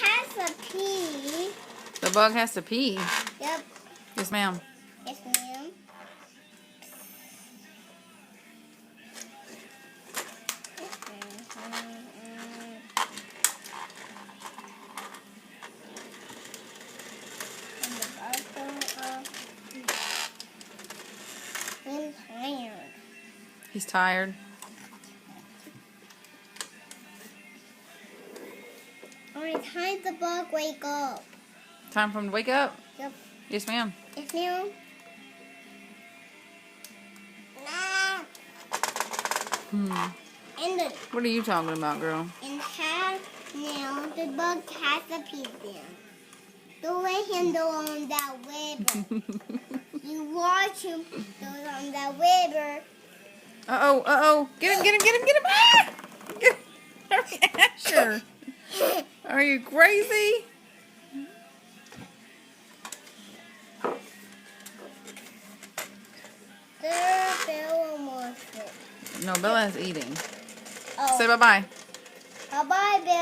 has a pee. The bug has to pee. Yep. Yes, ma'am. Yes, ma'am. I'm tired. He's tired. Alright, time the bug wake up. Time for him to wake up? Yep. Yes, ma'am. Yes, ma'am. And the What are you talking about, girl? and has now the bug has a pee there. Don't let him go on that river. You watch him go on that river. Uh-oh, uh-oh. Get him, get him, get him, get him. Ah! Get him. Asher. Are you crazy? There, Bill almost it. No, Bella's eating. Oh. Say bye-bye. Bye-bye, Bill.